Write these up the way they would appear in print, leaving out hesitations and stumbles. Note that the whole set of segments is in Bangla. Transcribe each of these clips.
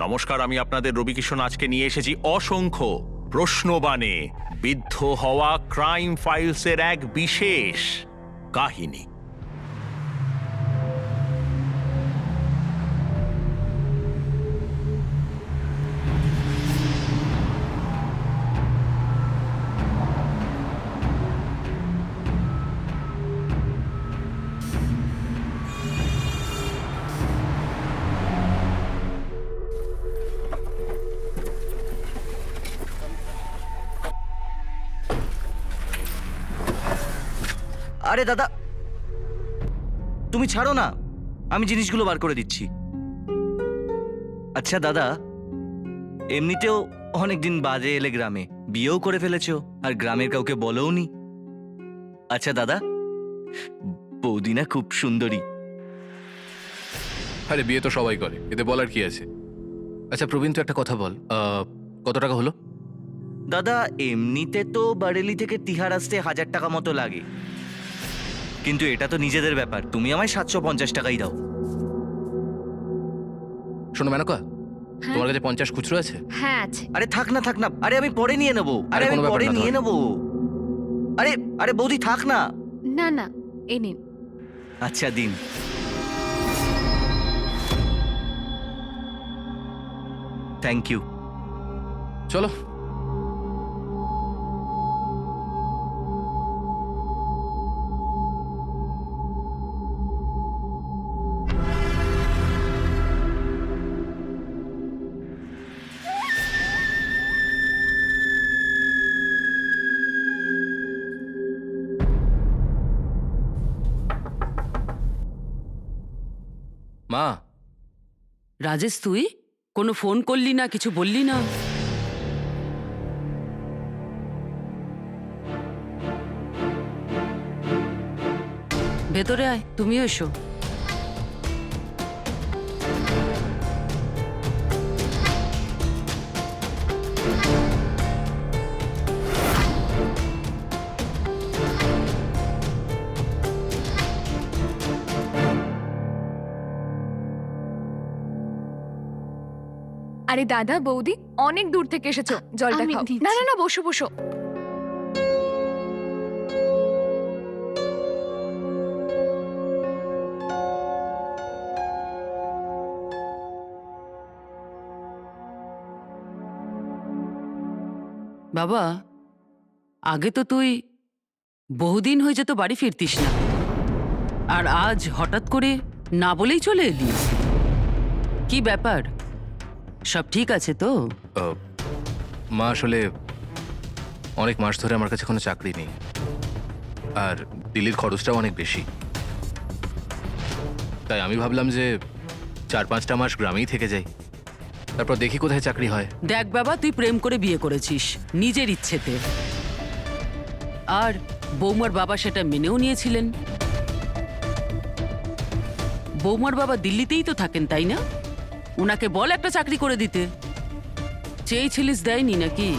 নমস্কার, আমি আপনাদের রবিকিষণ আজকে নিয়ে এসেছি অসংখ্য প্রশ্নবাণে বিদ্ধ হওয়া ক্রাইম ফাইলসের এক বিশেষ কাহিনী। আরে দাদা, তুমি ছাড়ো না, আমি জিনিসগুলো বার করে দিচ্ছি। আচ্ছা দাদা, এমনিতেও অনেকদিন বাদে এলে গ্রামে, বিয়েও করে ফেলেছো আর গ্রামের কাউকে বলোওনি। আচ্ছা দাদা, বৌদি না খুব সুন্দরী। আরে বিয়ে তো সবাই করে, এতে বলার কি আছে। আচ্ছা প্রবীণ, তো একটা কথা বল, কত টাকা হলো? দাদা এমনিতে তো বারেলি থেকে তিহার আসতে 1000 টাকা মতো লাগে, কিন্তু এটা তো নিজেদের ব্যাপার, তুমি আমায় 750 টাকাই দাও। শোনো মেনকা, তোমার কাছে 50 খুচরো আছে? হ্যাঁ আছে। আরে থাক না থাক না, আরে আমি পরে নিয়ে নেবো, আরে আমি কোনো ব্যাপার পরে না, নিয়ে ধর। নেবো। আরে আরে বৌদি থাক না। না না, এই নিন। আচ্ছা দিন। Thank you. চলো। মা, রাজেশ, তুই কোনো ফোন করলি না, কিছু বললি না? ভেতরে আয়, তুমিও এসো। আরে দাদা বৌদি, অনেক দূর থেকে এসেছো, জলটা আমি খাও। দিচ্ছি। না না না, বসো বসো। বাবা, আগে তো তুই বহুদিন হয়ে যেত বাড়ি ফিরতিস না, আর আজ হঠাৎ করে না বলেই চলে এলি। কি ব্যাপার, সব ঠিক আছে তো? মা আসলে অনেক মাস ধরে আমার কাছে কোনো চাকরি নেই, আর দিল্লির খরচটাও অনেক বেশি। তাই আমি ভাবলাম যে 4-5টা মাস গ্রামেই থেকে যাই, তারপর দেখি কোথায় চাকরি হয়। দেখ বাবা, তুই প্রেম করে বিয়ে করেছিস নিজের ইচ্ছেতে, আর বৌমার বাবা সেটা মেনেও নিয়েছিলেন। বৌমার বাবা দিল্লিতেই তো থাকেন, তাই না? ওনাকে বল একটা চাকরি করে দিতে। চেয়েছিলিস, দেয়নি নাকি?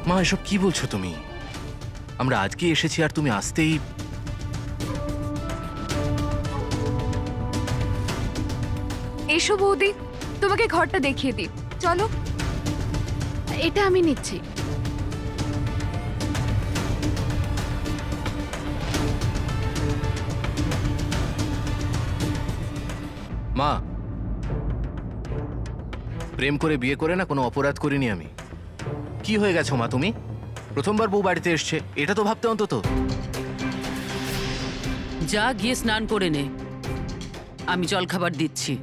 মা এসব কি বলছো তুমি? আমরা আজকে এসেছি আর তুমি আসতেই... এসো বৌদি, তোমাকে ঘরটা দেখিয়ে দিই, চলো। এটা আমি নিচ্ছি। মা, প্রেম করে বিয়ে করে না কোনো অপরাধ করিনি আমি। কি হয়ে গেছো মা তুমি? প্রথমবার বউ বাড়িতে এসছে, এটা তো ভাবতে অন্তত। যা গিয়ে স্নান করে নে, আমি জল খাবার দিচ্ছি।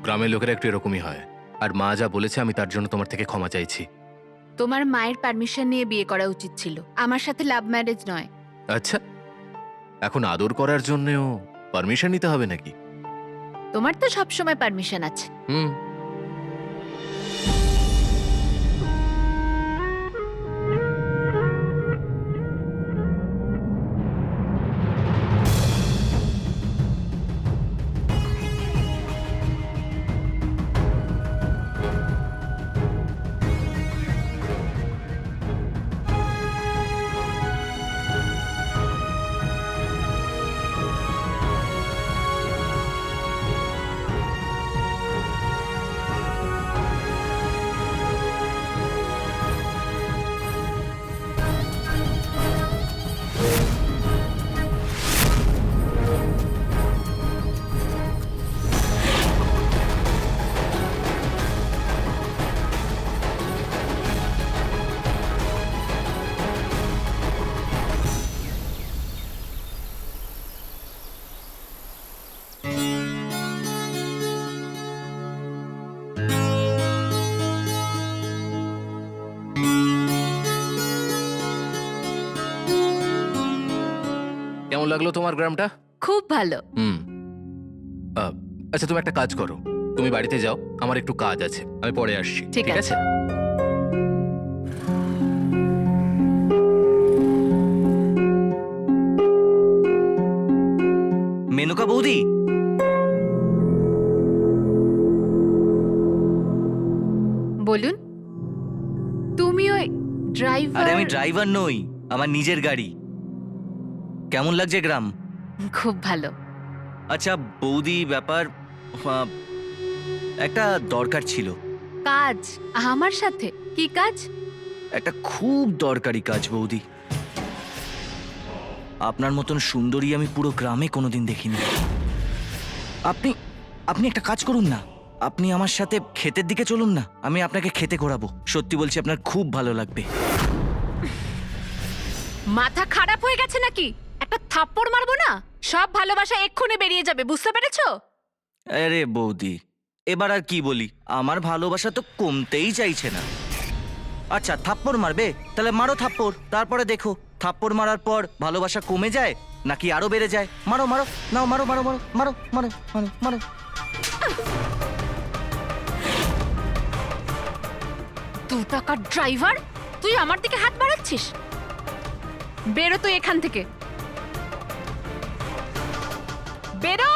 গ্রামের লোকেরা একটু এরকমই হয়, আর মা যা বলেছে আমি তার জন্য তোমার থেকে ক্ষমা চাইছি। তোমার মায়ের পারমিশন নিয়ে বিয়ে করা উচিত ছিল, আমার সাথে লাভ ম্যারেজ নয়। আচ্ছা, এখন আদর করার জন্যও পারমিশন নিতে হবে নাকি? তোমার তো সবসময় পারমিশন আছে। হুম। কেমন লাগলো তোমার গ্রামটা? খুব ভালো। হুম। আচ্ছা, তুমি একটা কাজ করো, তুমি বাড়িতে যাও, আমার একটু কাজ আছে, আমি পরে আসছি। ঠিক আছে। মেনকা বৌদি, বলুন। তুমি ওই ড্রাইভার? আরে আমি ড্রাইভার নই, আমার নিজের গাড়ি। কেমন লাগছে গ্রাম? খুব ভালো। আচ্ছা বৌদি, ব্যাপার একটা দরকার ছিল। কাজ? আমার সাথে কি কাজ? একটা খুব দরকারি কাজ বৌদি। আপনার মতন সুন্দরী আমি পুরো গ্রামে কোনোদিন দেখিনি। আপনি আপনি একটা কাজ করুন না, আপনি আমার সাথে ক্ষেতের দিকে চলুন না, আমি আপনাকে খেতে করাবো। সত্যি বলছি, আপনার খুব ভালো লাগবে। মাথা খারাপ হয়ে গেছে নাকি? একটা থাপ্পড় মারবো না? সব ভালোবাসা এক্ষুনি বেরিয়ে যাবে, বুঝতে পেরেছো? আরে বৌদি, এবার আর কি বলি, আমার ভালোবাসা তো কমতেই চাইছে না। আচ্ছা থাপ্পড় মারবে, তাহলে মারো থাপ্পড়, তারপরে দেখো থাপ্পড় মারার পর ভালোবাসা কমে যায় নাকি আরো বেড়ে যায়। মারো মারো, নাও মারো মারো মারো মারো মারো মারো মারো। দু টাকার ড্রাইভার, তুই আমার দিকে হাত বাড়াচ্ছিস? বেরো তুই এখান থেকে, বেরো।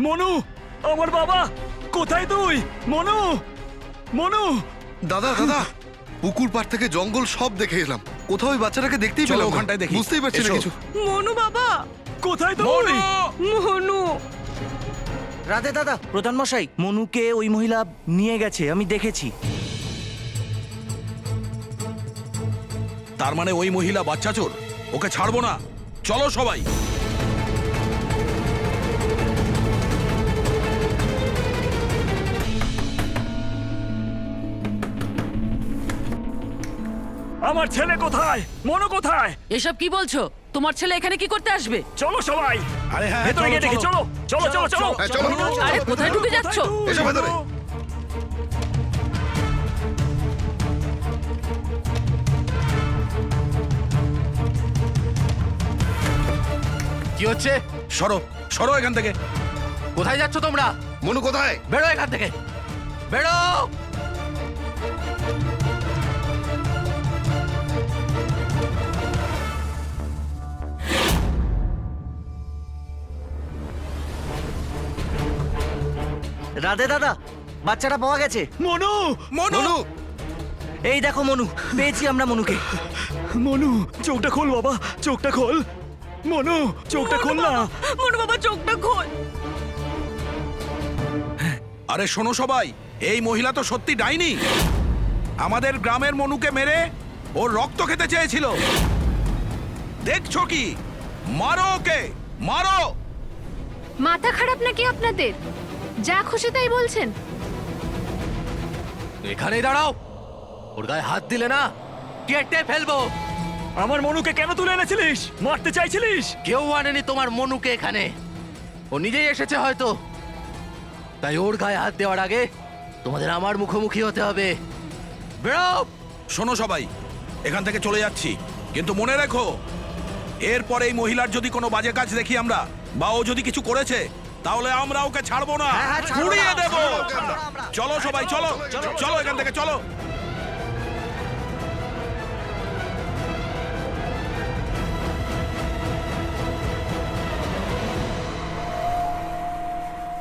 মনু, আমার বাবা, কোথায় তুই? মনু, মনু। দাদা দাদা, পুকুর পাড় থেকে জঙ্গল সব দেখে এলাম, কোথাও ওই বাচ্চাটাকে দেখতেই পেলাম না। ওখানটায় দেখি। বুঝতেই পারছি না এসো। কিছু। মনু বাবা, কোথায় তুই? মনু। রাধে দাদা, প্রধান মশাই, মনুকে ওই মহিলা নিয়ে গেছে, আমি দেখেছি। তার মানে ওই মহিলা বাচ্চা চোর, ওকে ছাড়বো না। চলো সবাই। আমার ছেলে কোথায়? মনু কোথায়? এসব কি বলছো? তোমার ছেলে এখানে কি করতে আসবে? চলো সবাই। আরে হ্যাঁ, ভেতরে গিয়ে দেখি। চলো চলো চলো চলো। হ্যাঁ, চলো। আরে কোথায় ঢুকে যাচ্ছ? এসো ভেতরে। কি হচ্ছে? সরো সরো এখান থেকে। কোথায় যাচ্ছ তোমরা? মনু কোথায়? বেরো এখান থেকে, বেরো। রাধে দাদা, বাচ্চাটা পাওয়া গেছে। মনু মনু মনু, এই দেখো মনু, পেয়েছি আমরা মনুকে। মনু, চোখটা খোল বাবা, চোখটা খোল। মনু, চোখটা খোল না। মনু বাবা, চোখটা খোল। আরে শোনো সবাই, এই মহিলা তো সত্যি ডাইনি। আমাদের গ্রামের মনুকে মেরে ওর রক্ত খেতে চেয়েছিল। দেখছো কি? মারো ওকে, মারো। মাথা খারাপ নাকি আপনাদের? যা খুশি তাই বলছেন। এখানেই দাঁড়াও। ওর গায়ে হাত দিলে না কেটে ফেলবো। আমার মনুকে কেন তুলে এনেছিলিস? মারতে চাইছিলিস? কেউ আনেনি তোমার মনুকে এখানে, ও নিজেই এসেছে হয়তো। তাই ওর গায়ে হাত দেওয়ার আগে তোমাদের আমার মুখোমুখি হতে হবে। বেরো। শোনো সবাই, এখান থেকে চলে যাচ্ছি, কিন্তু মনে রেখো এরপরে এই মহিলার যদি কোনো বাজে কাজ দেখি আমরা, বা ও যদি কিছু করেছে, তাহলে আমরা ওকে ছাড়বো না, উড়িয়ে দেবো। চলো সবাই, চলো চলো এখান থেকে চলো।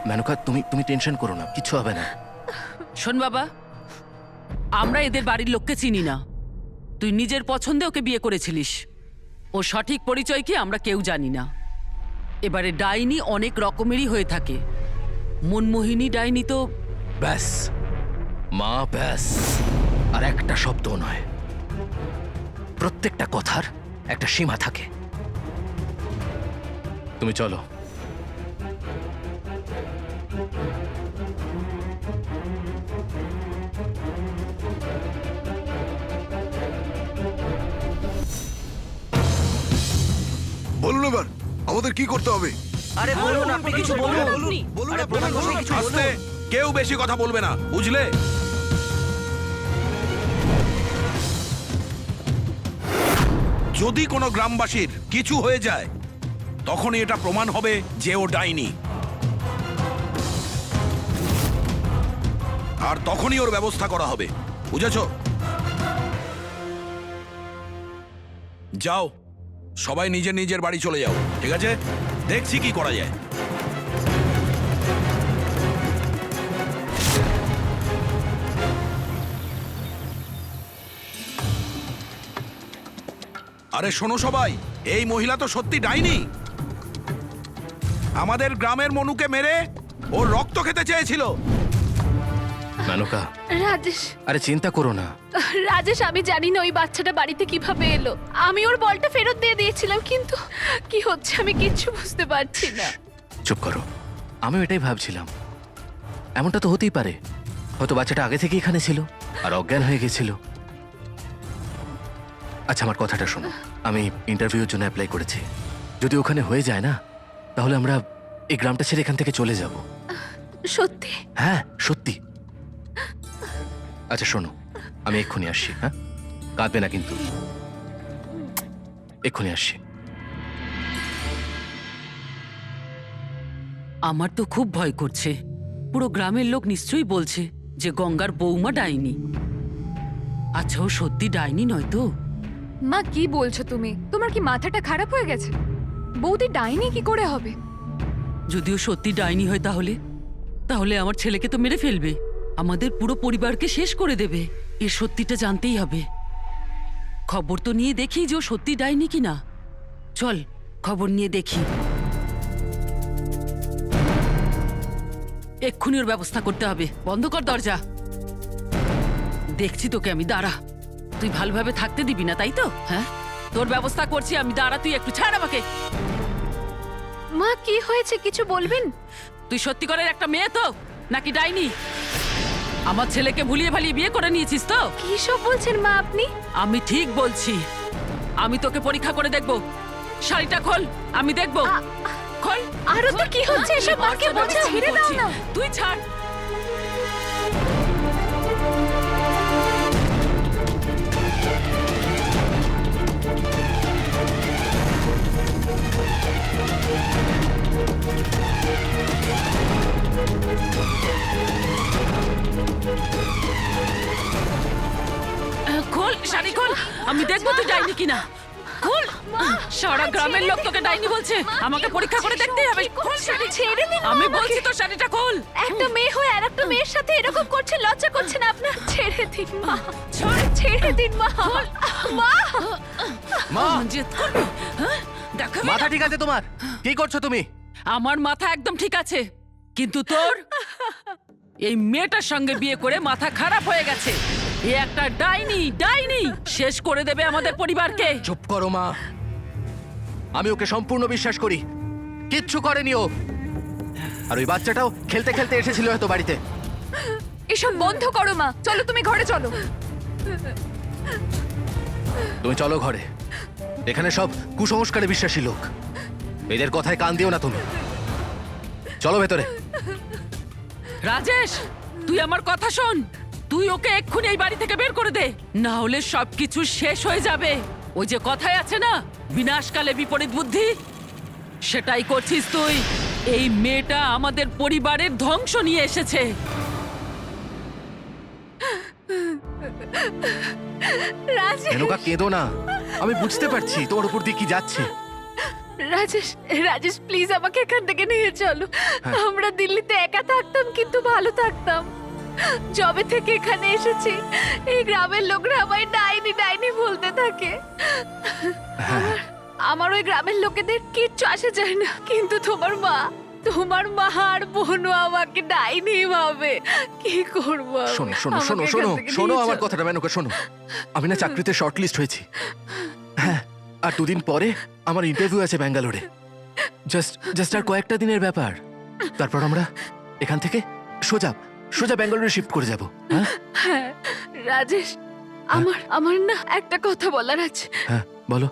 মেনকা, তুমি টেনশন করো না, কিছু হবে না। শোন বাবা, আমরা এদের বাড়ির লোককে চিনি না। তুই নিজের পছন্দে ওকে বিয়ে করেছিলিস। ও সঠিক পরিচয় কি আমরা কেউ জানি না। এবারে ডাইনি অনেক রকমেরই হয়ে থাকে। মনমোহিনী ডাইনি তো ব্যাস মা, ব্যাস। আর একটা শব্দ নয়, প্রত্যেকটা কথার একটা সীমা থাকে। তুমি চলো। বলুন এবার আমাদের কি করতে হবে? আরে বলুন, আপনি কিছু বলুন। আরে প্রধান মশাই কিছু আস্তে, বলুন। কেউ বেশি কথা বলবে না, বুঝলে? যদি কোনো গ্রামবাসীর কিছু হয়ে যায়, তখনই এটা প্রমাণ হবে যে ও ডাইনি, আর তখনই ওর ব্যবস্থা করা হবে, বুঝেছো? যাও, সবাই নিজের নিজের বাড়ি চলে যাও, ঠিক আছে? দেখছি কি করা যায়। আরে শোনো সবাই, এই মহিলা তো সত্যি ডাইনি। আমাদের গ্রামের মনুকে মেরে ওর রক্ত খেতে চেয়েছিল। মেনকা, রাজেশ, আরে চিন্তা করো না। রাজেশ, আমি জানি না ওই বাচ্চাটা বাড়িতে কিভাবে এলো। আমি ওর বলটা ফেরত দিয়ে দিয়েছিলাম, কিন্তু কি হচ্ছে আমি কিচ্ছু বুঝতে পারছি না। চুপ করো, আমি এটাই ভাবছিলাম। এমনটা তো হতেই পারে, হয়তো বাচ্চাটা আগে থেকে এখানে ছিল আর অজ্ঞান হয়ে গেছিল। আচ্ছা, আমার কথাটা শোনো। আমি ইন্টারভিউর জন্য অ্যাপ্লাই করেছি। যদি ওখানে হয়ে যায় না, তাহলে আমরা এই গ্রামটা ছেড়ে এখান থেকে চলে যাব। সত্যি? হ্যাঁ, সত্যি। আচ্ছা শোনো, আমি এক্ষুনি আসছি। হ্যাঁ, কাঁদবে না কিন্তু। এক্ষুনি আসছি। আমার তো খুব ভয় করছে। পুরো গ্রামের লোক নিশ্চয়ই বলছে যে গঙ্গার বৌমা ডাইনি। আচ্ছা, ও সত্যি ডাইনি নয় তো? মা, কি বলছো তুমি? তোমার কি মাথাটা খারাপ হয়ে গেছে? বৌদি ডাইনি কি করে হবে? যদিও সত্যি ডাইনি হয়, তাহলে আমার ছেলেকে তো মেরে ফেলবে, আমাদের পুরো পরিবারকে শেষ করে দেবে। এর সত্যিটা জানতেই হবে। খবর তো নিয়ে দেখি যে ও সত্যি ডাইনি কিনা। চল, খবর নিয়ে দেখি। এক্ষুনি ওর ব্যবস্থা করতে হবে। বন্ধ কর দরজা। দেখছি তোকে আমি, দাঁড়া। তুই ভালোভাবে থাকতে দিবি না, তাই তো? হ্যাঁ, তোর ব্যবস্থা করছি আমি, দাঁড়া। তুই একটু ছাড় আমাকে। মা, কি হয়েছে কিছু বলবেন? তুই সত্যিকারের একটা মেয়ে তো, নাকি ডাইনি? আমার ছেলেকে ভুলিয়ে ভালিয়ে বিয়ে করে নিয়েছিস তো? কি সব বলছেন মা আপনি? আমি ঠিক বলছি। আমি তোকে পরীক্ষা করে দেখব। শাড়িটা খোল, আমি দেখব। খোল। আরো তো কি হচ্ছে এসব? মাকে বোঝাও, ছেড়ে দাও না। তুই ছাড়। খোল, শাড়ি খোল, আমি দেখবো তুই ডাইনি কিনা। খোল। সারা গ্রামের লোক তোকে ডাইনি বলছে, আমাকে পরীক্ষা করে দেখতেই হবে। খোল শাড়ি। ছেড়ে দিন আমি আমাকে। বলছি তো শাড়িটা খোল। একটা মেয়ে হয়ে আর একটা মেয়ের সাথে এরকম করছে, লজ্জা করছে না আপনার? ছেড়ে দিন মা, ছেড়ে দিন মা। মা, মা, জেদ করবি? হ্যাঁ, দেখাবি না? মাথা ঠিক আছে তোমার? কি করছো তুমি? আমার মাথা একদম ঠিক আছে, কিন্তু তোর এই মেয়েটার সঙ্গে বিয়ে করে মাথা খারাপ হয়ে গেছে। এ একটা ডাইনি, ডাইনি শেষ করে দেবে আমাদের পরিবারকে। চুপ করো মা, আমি ওকে সম্পূর্ণ বিশ্বাস করি। কিচ্ছু করেনি ও। আর ওই বাচ্চাটাও খেলতে খেলতে এসেছিল হয়তো বাড়িতে। এসব বন্ধ করো মা, চলো তুমি ঘরে চলো। তুমি চলো ঘরে। এখানে সব কুসংস্কারে বিশ্বাসী লোক, এদের কথায় কান দিও না তুমি। চলো ভেতরে। রাজেশ, তুই আমার কথা শোন। তুই ওকে এক্ষুনি এই বাড়ি থেকে বের করে দে, না হলে সবকিছু শেষ হয়ে যাবে। ওই যে কথায় আছে না, বিনাশকালে বিপরীত বুদ্ধি, সেটাই করছিস তুই। এই মেয়েটা আমাদের পরিবারের ধ্বংস নিয়ে এসেছে। রাজেশ, মেনকা কেঁদো না, আমি বুঝতে পারছি তোমার উপর দিয়ে কি যাচ্ছে। রাজেশ, রাজেশ প্লিজ আমাকে এখান থেকে নিয়ে চলো। হ্যাঁ। আমরা দিল্লিতে একা থাকতাম কিন্তু ভালো থাকতাম। যবে থেকে এখানে এসেছি এই গ্রামের লোকরা আমায় ডাইনি ডাইনি বলতে থাকে। আমার ওই গ্রামের লোকেদের কিচ্ছু আসে যায় না, কিন্তু তোমার মা আর বোনও আমাকে ডাইনি ভাবে। কি করবো আমি? শোনো শোনো আমাকে শোনো এখান শোনো থেকে শোনো নিয়ে আমার চলো। কথাটা মেনকা শোনো। আমি না চাকরিতে শর্ট লিস্ট হয়েছি। হ্যাঁ, আর 2 দিন পরে আমার ইন্টারভিউ আছে ব্যাঙ্গালোরে। জাস্ট আর কয়েকটা দিনের ব্যাপার। তারপর আমরা এখান থেকে সোজা ব্যাঙ্গালোরে শিফট করে যাব। হ্যাঁ হ্যাঁ রাজেশ, আমার না একটা কথা বলার আছে। হ্যাঁ বলো।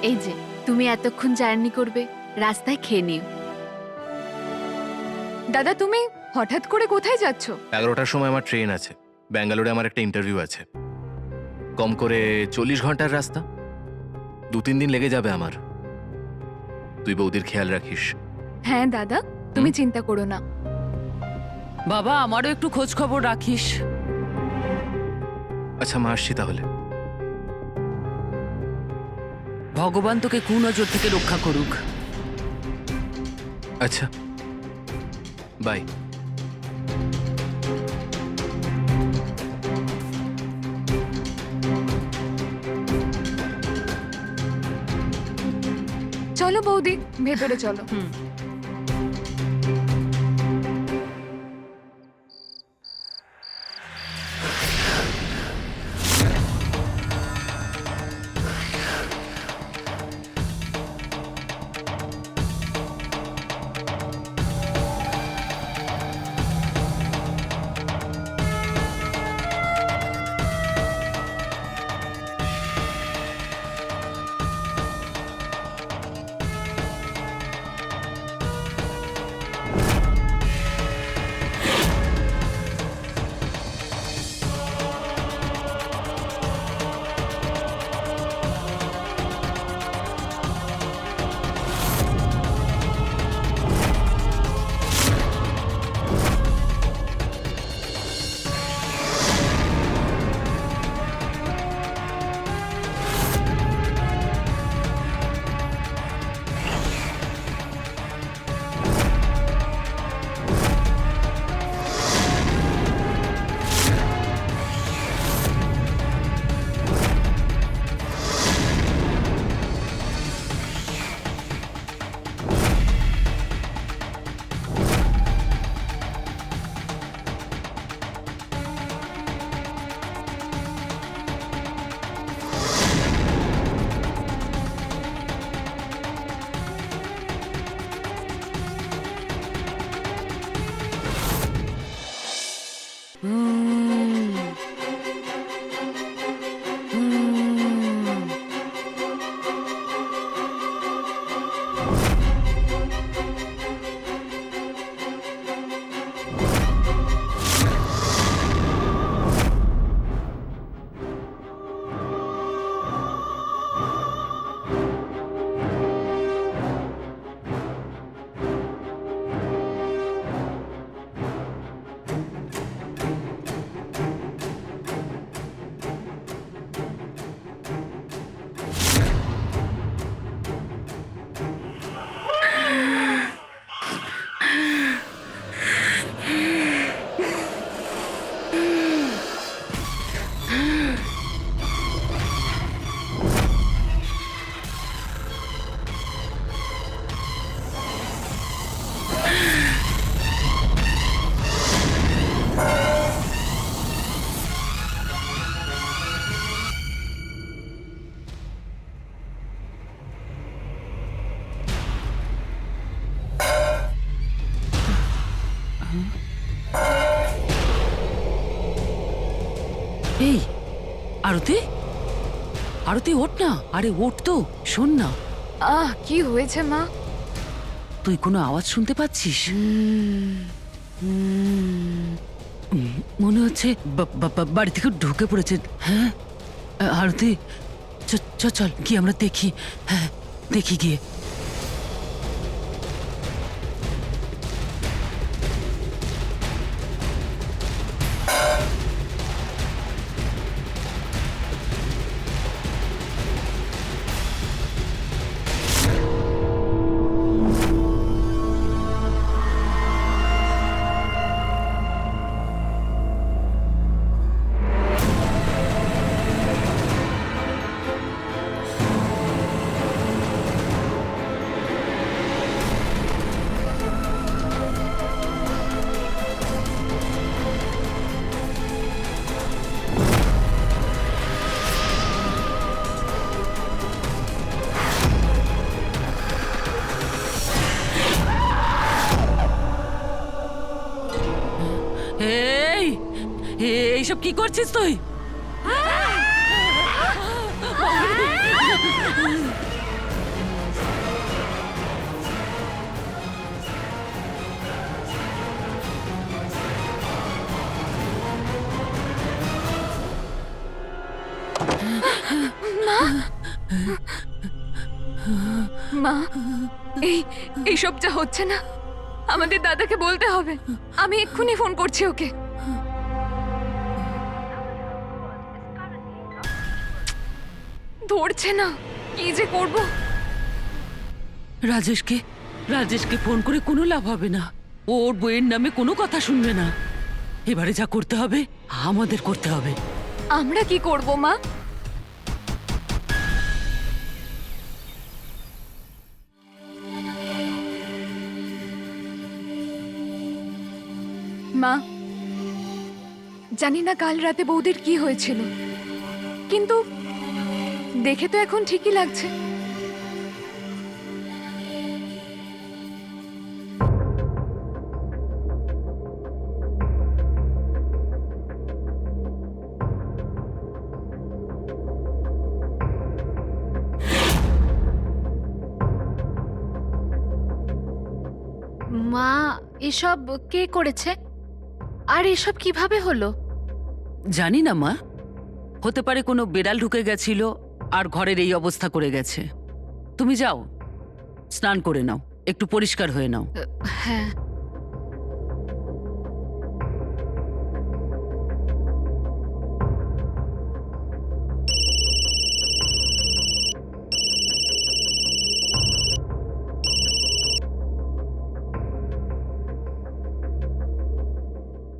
এই যে তুমি এতক্ষণ জার্নি করবে, রাস্তায় খেয়ে নিও। দাদা তুমি হঠাৎ করে কোথায় যাচ্ছ? 11টার সময় আমার ট্রেন আছে। ব্যাঙ্গালোরে আমার একটা ইন্টারভিউ আছে। কম করে 40 ঘন্টার রাস্তা, 2-3 দিন লেগে যাবে আমার। তুই বৌদির খেয়াল রাখিস। হ্যাঁ দাদা, তুমি চিন্তা করো না। বাবা, আমারও একটু খোঁজ খবর রাখিস। আচ্ছা মা, আসছি তাহলে। ভগবান তোকে কুনজর থেকে রক্ষা করুক। আচ্ছা বাই। চলো বৌদি, ভেতরে চলো। এই আরতি, আরতি ওঠ না, আরে ওঠ তো, শোন না। কি হয়েছে মা? তুই কোনো আওয়াজ শুনতে পাচ্ছিস? মনে হচ্ছে বাড়ি থেকে ঢুকে পড়েছে। হ্যাঁ আরতি, চল গিয়ে আমরা দেখি। হ্যাঁ দেখি গিয়ে। এইসব কি করছিস তুই? মা, এইসব যা হচ্ছে না, আমাদের দাদাকে বলতে হবে। আমি এক্ষুনি ফোন করছি ওকে। ধরছে না, কি যে করব। রাজেশকে ফোন করে কোনো লাভ হবে না। ওর বইয়ের নামে কোনো কথা শুনবে না। এবারে যা করতে হবে আমাদের করতে হবে। আমরা কি করব মা? মা, জানি না কাল রাতে বৌদির কি হয়েছিল, কিন্তু দেখে তো এখন ঠিকই লাগছে। মা, এসব কে করেছে আর এসব কিভাবে হলো? জানি না মা, হতে পারে কোনো বেড়াল ঢুকে গেছিল আর ঘরের এই অবস্থা করে গেছে। তুমি যাও, স্নান করে নাও, একটু পরিষ্কার হয়ে নাও। হ্যাঁ।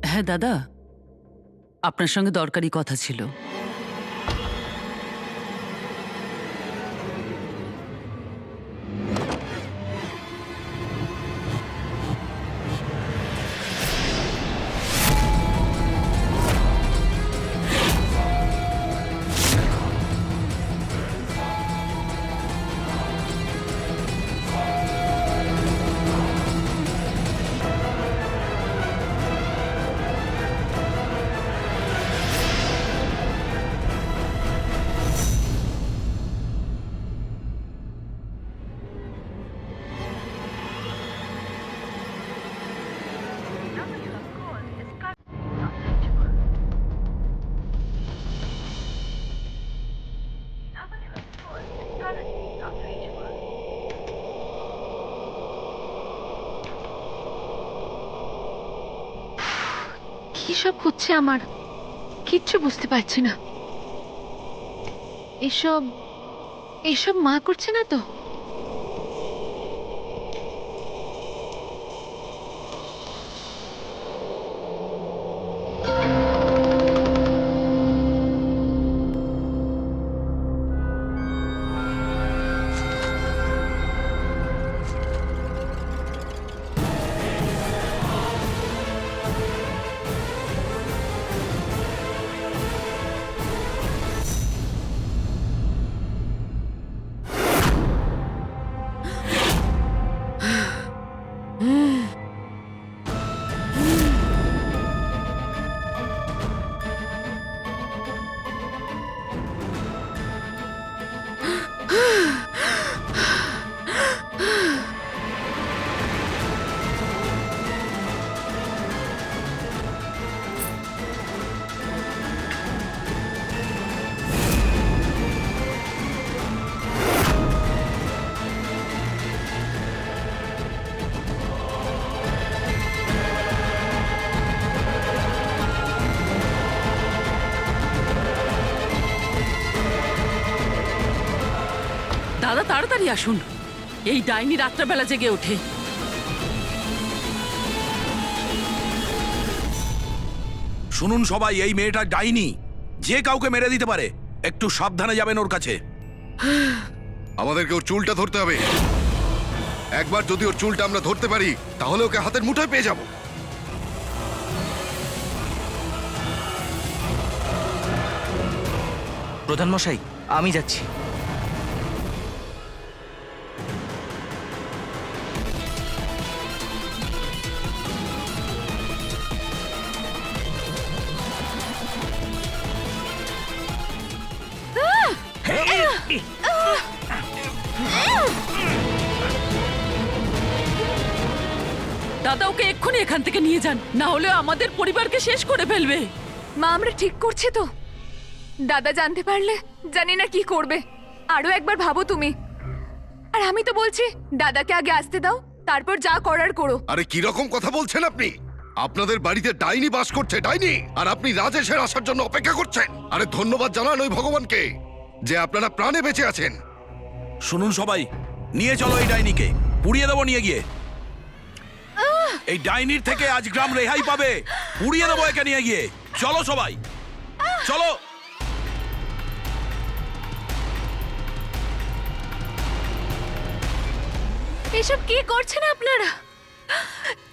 হ্যাঁ দাদা, আপনার সঙ্গে দরকারি কথা ছিল। কি সব হচ্ছে আমার কিচ্ছু বুঝতে পারছি না। এসব এসব মা করছে না তো? তাড়াতাড়ি আসুন, এই ডাইনি রাত্রেবেলা জেগে ওঠে। শুনুন সবাই, এই মেয়েটা ডাইনি, যে কাউকে মেরে দিতে পারে। একটু সাবধানে যাবেন ওর কাছে। আমাদেরকে ওর চুলটা ধরতে হবে। একবার যদি ওর চুলটা আমরা ধরতে পারি তাহলে ওকে হাতের মুঠোয় পেয়ে যাব। প্রধান মশাই, আমি যাচ্ছি। দাদা, ওকে এক্ষুনি এখান থেকে নিয়ে যান, না হলে আমাদের পরিবারকে শেষ করে ফেলবে। মা, আমরা ঠিক করছি তো? দাদা জানতে পারলে জানি না কি করবে। আরো একবার ভাবো তুমি। আর আমি তো বলছি দাদাকে আগে আসতে দাও, তারপর যা করার করো। আরে কি রকম কথা বলছেন আপনি? আপনাদের বাড়িতে ডাইনি বাস করছে, ডাইনি, আর আপনি রাজেশের আসার জন্য অপেক্ষা করছেন। আরে ধন্যবাদ জানান ওই ভগবানকে যে আপনারা প্রাণে বেঁচে আছেন। শুনুন সবাই, নিয়ে চলো এই ডাইনিকে, পুড়িয়ে দেবো নিয়ে গিয়ে। এই ডাইনির থেকে আজ গ্রাম রেহাই পাবে। পুড়িয়ে দেবো একে নিয়ে গিয়ে। চলো সবাই, চলো। এসব কি করছেন আপনারা?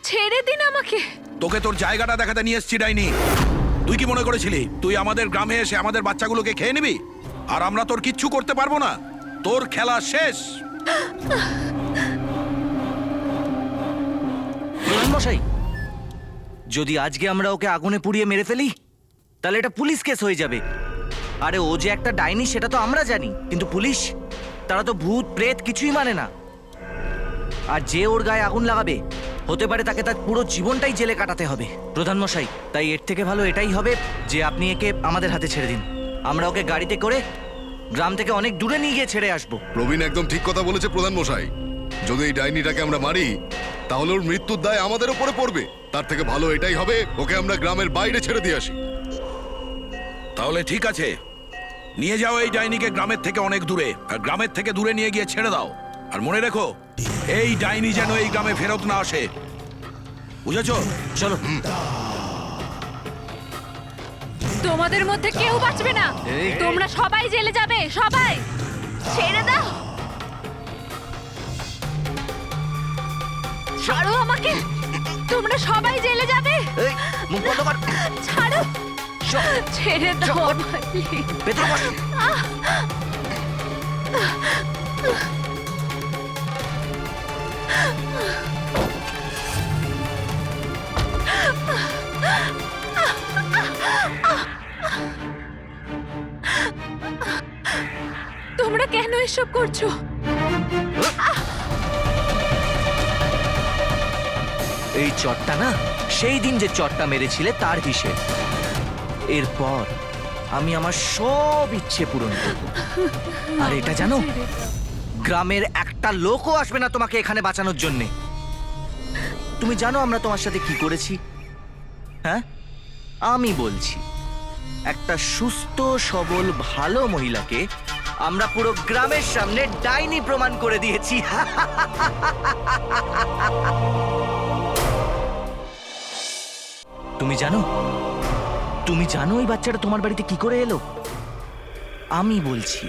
ছেড়ে দিন আমাকে। তোকে তোর জায়গাটা দেখাতে নিয়ে এসছি ডাইনি। তুই কি মনে করেছিলি তুই আমাদের গ্রামে এসে আমাদের বাচ্চাগুলোকে খেয়ে নিবি আর আমরা তোর কিচ্ছু করতে পারবো না? তোর খেলা শেষ। প্রধান মশাই, যদি আজকে আমরা ওকে আগুনে পুড়িয়ে মেরে ফেলি তাহলে এটা পুলিশ কেস হয়ে যাবে। আরে ও যে একটা ডাইনি সেটা তো আমরা জানি, কিন্তু পুলিশ, তারা তো ভূত প্রেত কিছুই মানে না। আর যে ওর গায়ে আগুন লাগাবে হতে পারে তাকে তার পুরো জীবনটাই জেলে কাটাতে হবে। প্রধান মশাই, তাই এর থেকে ভালো এটাই হবে যে আপনি একে আমাদের হাতে ছেড়ে দিন। আমরা ওকে গাড়িতে করে গ্রাম থেকে অনেক দূরে নিয়ে গিয়ে ছেড়ে আসবো। প্রবীণ একদম ঠিক কথা বলেছে প্রধান মশাই। যদি এই ডাইনিটাকে আমরা মারি তাহলে ওর মৃত্যুর দায় আমাদের উপরে পড়বে। তার থেকে ভালো এটাই হবে ওকে আমরা গ্রামের বাইরে ছেড়ে দিয়ে আসি। তাহলে ঠিক আছে, নিয়ে যাও এই ডাইনিকে গ্রামের থেকে অনেক দূরে, আর গ্রামের থেকে দূরে নিয়ে গিয়ে ছেড়ে দাও। আর মনে রেখো, এই ডাইনি যেন এই গ্রামে ফেরত না আসে, বুঝেছো? চলো। তোমাদের মধ্যে কেউ বাঁচবে না। তোমরা সবাই জেলে যাবে, সবাই। ছেড়ে দাও, ছাড়ো আমাকে। তোমরা সবাই জেলে যাবে। এই, মুখ বন্ধ কর। ছাড়ো, ছেড়ে দাও আমাকে। ভেতরে বস। তোমরা কেন এসব করছো? এই চটটা না, সেই দিন যে চটটা মেরেছিলে তার হিসেব। এরপর আমি আমার সব ইচ্ছে পূরণ করব। আর এটা জানো, গ্রামের একটা লোকও আসবে না তোমাকে এখানে বাঁচানোর জন্যে। তুমি জানো আমরা তোমার সাথে কি করেছি? হ্যাঁ, আমি বলছি, একটা সুস্থ সবল ভালো মহিলাকে আমরা পুরো গ্রামের সামনে ডাইনি প্রমাণ করে দিয়েছি। তুমি জানো ওই বাচ্চাটা তোমার বাড়িতে কি করে এলো? আমি বলছি।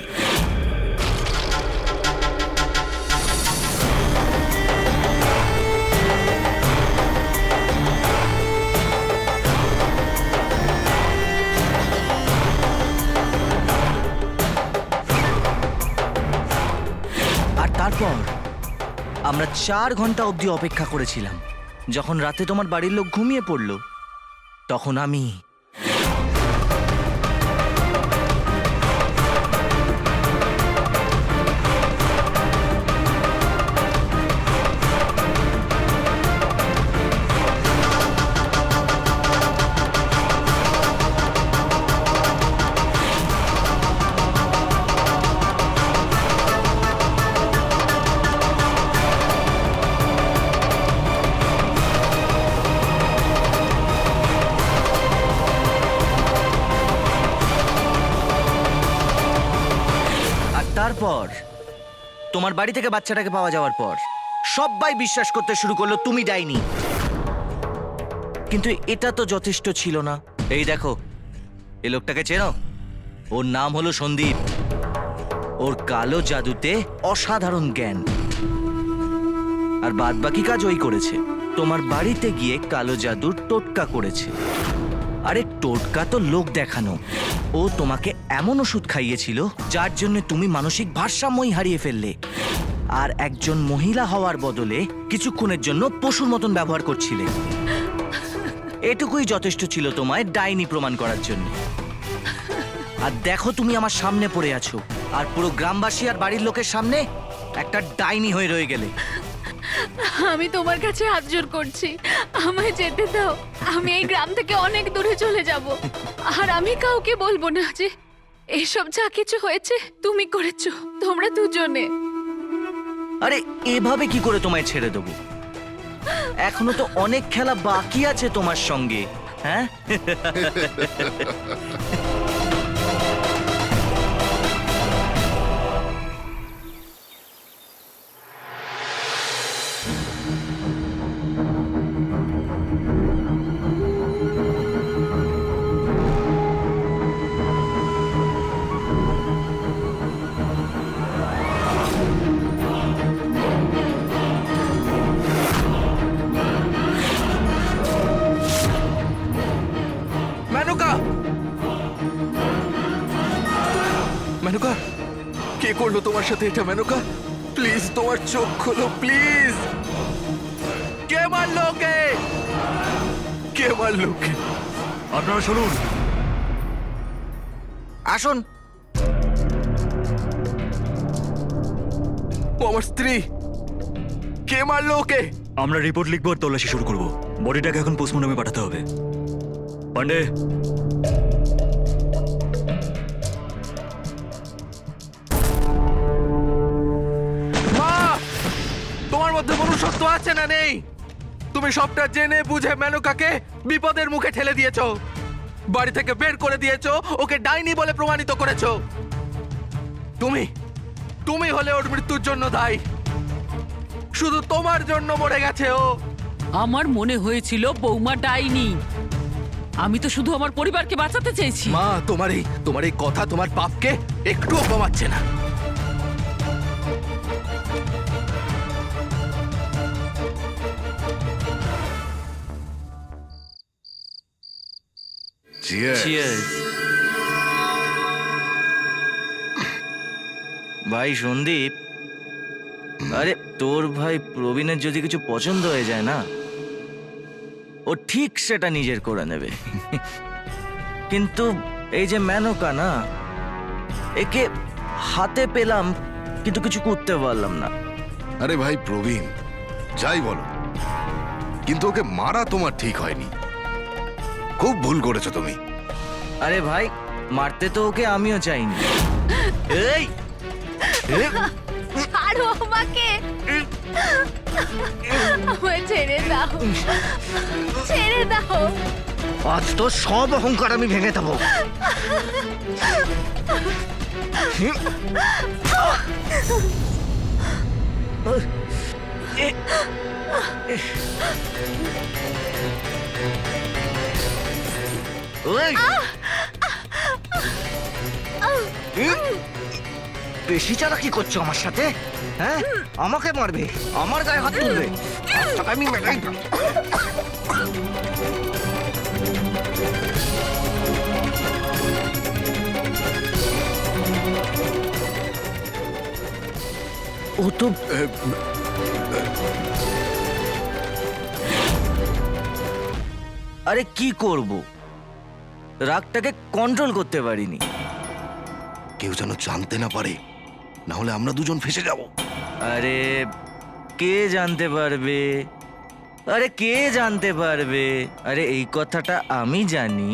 আর তারপর আমরা 4 ঘন্টা অবধি অপেক্ষা করেছিলাম। যখন রাতে তোমার বাড়ির লোক ঘুমিয়ে পড়লো, তখন আমি তারপর তোমার বাড়ি থেকে বাচ্চাটাকে পাওয়া যাওয়ার পর সবাই বিশ্বাস করতে শুরু করলো তুমি ডাইনি। কিন্তু এটা তো যথেষ্ট ছিল না। এই দেখো, এই লোকটাকে চেনো? ওর নাম হলো সন্দীপ। ওর কালো জাদুতে অসাধারণ জ্ঞান, আর বাদ বাকি কাজ ওই করেছে। তোমার বাড়িতে গিয়ে কালো জাদুর টোটকা করেছে। আরে টোটকা তো লোক দেখানো। ও তোমাকে এমন ওষুধ খাইয়েছিল যার জন্য তুমি মানসিক ভারসাম্যই হারিয়ে ফেললে, আর একজন মহিলা হওয়ার বদলে কিছুক্ষণের জন্য পশুর মতন ব্যবহার করছিলে। এটুকুই যথেষ্ট ছিল তোমায় ডাইনি প্রমাণ করার জন্য। আর দেখো, তুমি আমার সামনে পড়ে আছো, আর পুরো গ্রামবাসী আর বাড়ির লোকের সামনে একটা ডাইনি হয়ে রয়ে গেলে। আমি তোমার কাছে হাত জোর করছি, আমায় যেতে দাও। আমি এই গ্রাম থেকে অনেক দূরে চলে যাব, আর আমি কাউকে বলবো না যে এসব যা কিছু হয়েছে তুমি করেছো, তোমরা দুজনে। আরে এভাবে কি করে তোমায় ছেড়ে দেবো? এখনো তো অনেক খেলা বাকি আছে তোমার সঙ্গে। হ্যাঁ, মেনকা! মেনকা, কে করলো তোমার সাথে এটা? মেনকা, প্লিজ তোমার চোখ খোলো, প্লিজ। কে মারলো ওকে? কে মারলো ওকে? আপনারা শুনুন, আসুন। ও আমার স্ত্রী। কে মারলো ওকে? আমরা রিপোর্ট লিখবো আর তল্লাশি শুরু করব। বডিটাকে এখন পোস্টমর্টমে পাঠাতে হবে। পান্ডে, মা, তোমার মধ্যে মনুষ্যত্ব আছে না নেই? তুমি সবটা জেনে বুঝে মেনকাকে বিপদের মুখে ঠেলে দিয়েছো, বাড়ি থেকে বের করে দিয়েছো, ওকে ডাইনি বলে প্রমাণিত করেছো। তুমি হলে ওর মৃত্যুর জন্য দায়ী। শুধু তোমার জন্য মরে গেছে ও। আমার মনে হয়েছিল বৌমা ডাইনি। আমি তো শুধু আমার পরিবারকে বাঁচাতে চেয়েছি। মা, তোমার এই কথা তোমার পাপকে একটুও কমাচ্ছে না। Cheers. ভাই সন্দীপ, আরে তোর ভাই প্রবীণের যদি কিছু পছন্দ হয়ে যায় না, ও ঠিক সেটা নিজের করে নেবে। কিন্তু এই যে মেনকা না, একে হাতে পেলাম কিন্তু কিছু করতে পারলাম না। আরে ভাই প্রবীণ, যাই বলো, কিন্তু ওকে মারা তোমার ঠিক হয়নি। খুব ভুল করেছো তুমি। আরে ভাই, মারতে তো ওকে আমিও চাইনি। এই ছাড়ো আমাকে, আমায় ছেড়ে দাও, ছেড়ে দাও। আজ তো সব অহংকার আমি ভেঙে দেবো। বেশি চালাকি করছো আমার সাথে? হ্যাঁ, আমাকে মারবে, আমার গায়ে হাত তুলবে, আমি মেটাই। ও তো আরে কি করব, রাগটাকে কন্ট্রোল করতে পারিনি। কেউ যেন জানতে না পারে, না হলে আমরা দুজন ফেসে যাব। আরে কে জানতে পারবে? আরে কে জানতে পারবে? আরে এই কথাটা আমি জানি,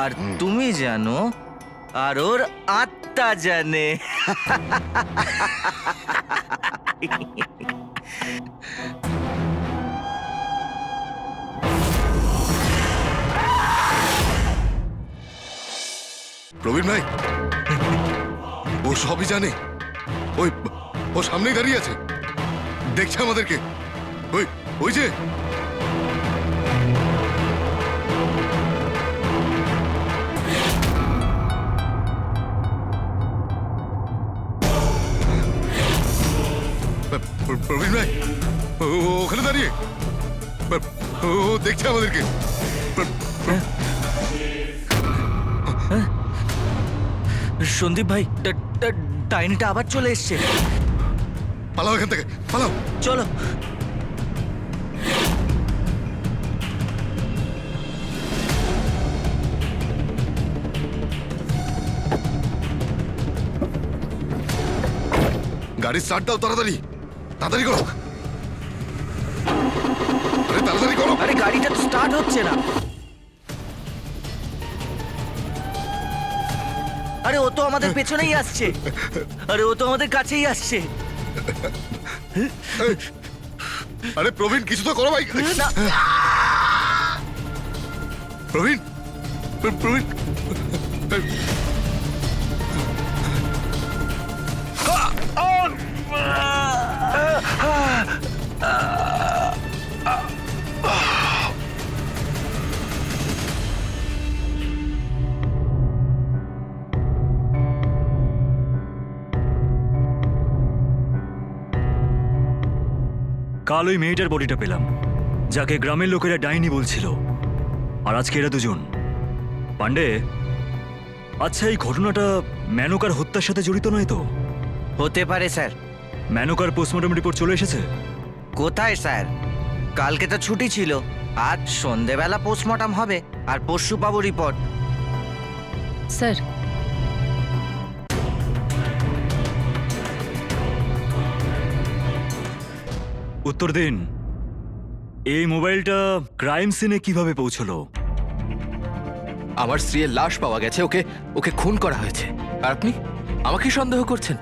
আর তুমি জানো, আর ওর আত্মা জানে। প্রবীণ ভাই, ও সবই জানে। ওই ও সামনেই দাঁড়িয়ে আছে, দেখছে আমাদেরকে। ওই ওই যে প্রবীণ ভাই, ও ওখানে দাঁড়িয়ে, ও দেখছে আমাদেরকে। সন্দীপ ভাই, ডাইনিটা আবার চলে এসছে। পালাও এখান থেকে, পালাও। চলো। গাড়ি স্টার্ট দাও, তাড়াতাড়ি তাড়াতাড়ি করো। আরে তাড়াতাড়ি করো। আরে গাড়িটা তো স্টার্ট হচ্ছে না। আরে ও তো আমাদের পেছনেই আসছে। আরে ও তো আমাদের কাছেই আসছে। আরে প্রবীণ, কিছু তো করো ভাই। না, প্রবীণ, প্রবীণ, কাল ওই মেয়েটার বডিটা পেলাম, যাকে গ্রামের লোকেরা ডাইনি বলছিল, আর আজকে এরা দুজন। পান্ডে, আচ্ছা এই ঘটনাটা মেনকার হত্যার সাথে জড়িত নয় তো? হতে পারে স্যার। মেনকার পোস্টমর্টম রিপোর্ট চলে এসেছে? কোথায় স্যার? কালকে তো ছুটি ছিল, আজ সন্ধেবেলা পোস্টমর্টম হবে আর পরশু পাবো রিপোর্ট। স্যার, উত্তর দিন, এই মোবাইলটা ক্রাইম সিনে কিভাবে পৌঁছলো? আমার স্ত্রীর লাশ পাওয়া গেছে, ওকে ওকে খুন করা হয়েছে। আর আপনি আমাকে সন্দেহ করছেন,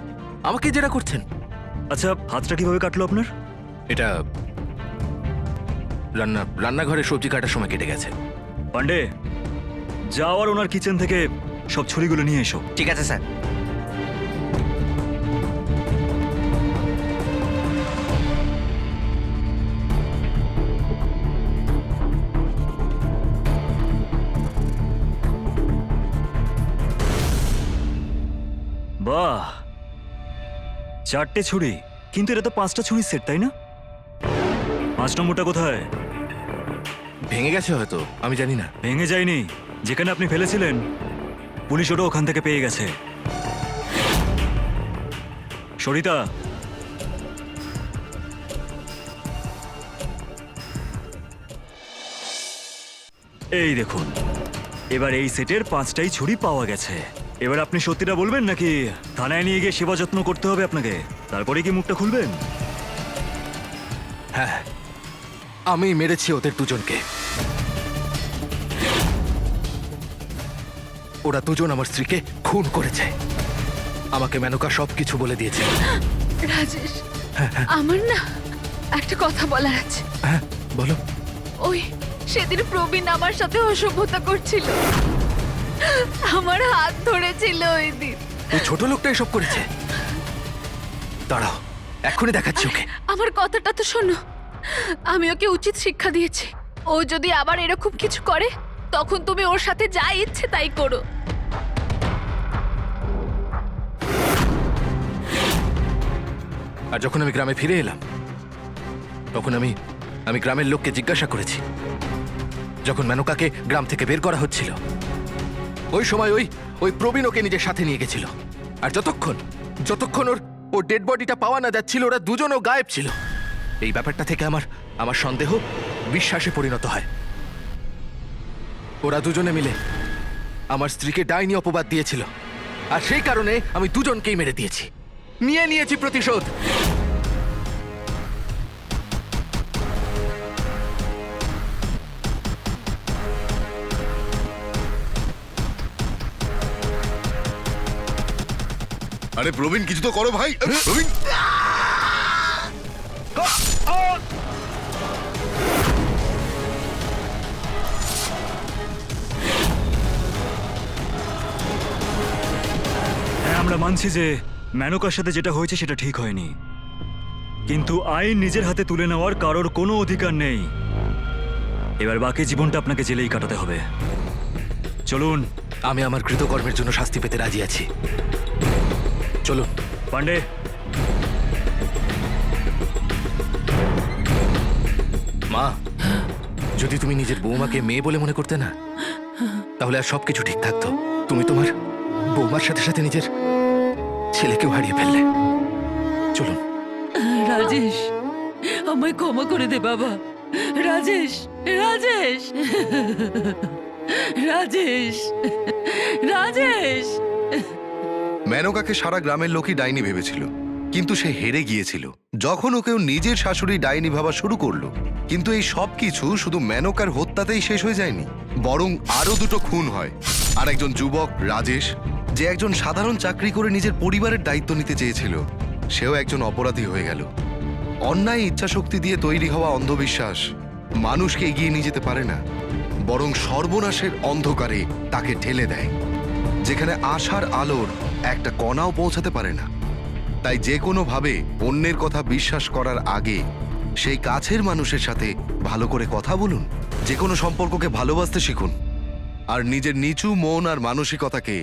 আমাকে যেটা করছেন। আচ্ছা, হাতটা কিভাবে কাটলো আপনার? এটা রান্নাঘরে সবজি কাটার সময় কেটে গেছে। পান্ডে, যাও আর ওনার কিচেন থেকে সব ছুরিগুলো নিয়ে এসো। ঠিক আছে স্যার। বাহ, 4টে ছুরি, কিন্তু এটা তো 5টা ছুরির সেট, তাই না? 5 নম্বরটা কোথায়? ভেঙে গেছে হয়তো, আমি জানি না। ভেঙে যায়নি, যেখানে আপনি ফেলেছিলেন পুলিশ ওটা ওখান থেকে পেয়ে গেছে। সরিতা, এই দেখুন, এবার এই সেটের 5টাই ছুরি পাওয়া গেছে। এবার আপনি সত্যিটা বলবেন নাকি থানায় নিয়ে গিয়ে সেবা যত্ন করতে হবে আপনাকে? তারপরে কি মুখটা খুলবেন? হ্যাঁ, আমি মেরেছি ওদের দুজনকে। ওরা দুজন আমার স্ত্রীকে খুন করেছে। আমাকে মেনকা সবকিছু বলে দিয়েছে। রাজেশ, আমার না একটা কথা বলার আছে। হ্যাঁ, বলো। ওই সেদিন প্রবীণ আমার সাথে অসভ্যতা করছিল, আমার হাত ধরেছিল ওই দিন। ওই ছোট লোকটা এসব করেছে। দাঁড়াও, এক্ষুনি দেখাচ্ছি ওকে। আমার কথাটা তো শোনো, আমি ওকে উচিত শিক্ষা দিয়েছি। ও যদি আবার এরকম কিছু করে, তখন তুমি ওর সাথে যা ইচ্ছে তাই করো। আর যখন আমি গ্রামে ফিরে এলাম, তখন আমি গ্রামের লোককে জিজ্ঞাসা করেছি। যখন মেনকাকে গ্রাম থেকে বের করা হচ্ছিল, ওই সময় ওই প্রবীণ ওকে নিজের সাথে নিয়ে গেছিল। আর যতক্ষণ ওর ডেড বডিটা পাওয়া না যাচ্ছিল, ওরা দুজনও গায়েব ছিল। এই ব্যাপারটা থেকে আমার সন্দেহ বিশ্বাসে পরিণত হয়। ওরা দুজনে মিলে আমার স্ত্রীকে ডাইনি অপবাদ দিয়েছিল, আর সেই কারণে আমি দুজনকেই মেরে দিয়েছি। নিয়েছি প্রতিশোধ। আরে প্রবীণ, কিছু তো করো ভাই। প্রবীণ, হ্যাঁ, আমরা মানছি যে মেনকার সাথে যেটা হয়েছে সেটা ঠিক হয়নি, কিন্তু আইন নিজের হাতে তুলে নেওয়ার কারোর কোনো অধিকার নেই। এবার বাকি জীবনটা আপনাকে জেলেই কাটাতে হবে। চলুন। আমি আমার কৃতকর্মের জন্য শাস্তি পেতে রাজি আছি। চলুন। পান্ডে, মা, যদি তুমি নিজের বৌমাকে মেয়ে বলে মনে করতে না, তাহলে আর সবকিছু ঠিক থাকতো। তুমি তোমার বৌমার সাথে সাথে নিজের ছেলেকেও হারিয়ে ফেললে। চলুন। রাজেশ, আমায় ক্ষমা করে দে বাবা। রাজেশ, রাজেশ, রাজেশ, রাজেশ। মেনকাকে সারা গ্রামের লোকই ডাইনি ভেবেছিল, কিন্তু সে হেরে গিয়েছিল যখন ওকেও নিজের শাশুড়ি ডাইনি ভাবা শুরু করলো। কিন্তু এই সব কিছু শুধু মেনকার হত্যাতেই শেষ হয়ে যায়নি, বরং আরো দুটো খুন হয়। আর একজন যুবক রাজেশ, যে একজন সাধারণ চাকরি করে নিজের পরিবারের দায়িত্ব নিতে চেয়েছিল, সেও একজন অপরাধী হয়ে গেল। অন্যায় ইচ্ছাশক্তি দিয়ে তৈরি হওয়া অন্ধবিশ্বাস মানুষকে এগিয়ে নিয়ে যেতে পারে না, বরং সর্বনাশের অন্ধকারে তাকে ঠেলে দেয়, যেখানে আশার আলোর একটা কণাও পৌঁছাতে পারে না। তাই যে কোনোভাবে অন্যের কথা বিশ্বাস করার আগে সেই কাছের মানুষের সাথে ভালো করে কথা বলুন। যে কোনো সম্পর্ককে ভালোবাসতে শিখুন, আর নিজের নিচু মন আর মানসিকতাকে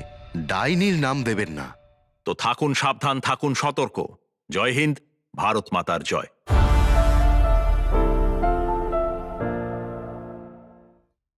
ডাইনির নাম দেবেন না। তো থাকুন সাবধান, থাকুন সতর্ক। জয় হিন্দ, ভারত মাতার জয়।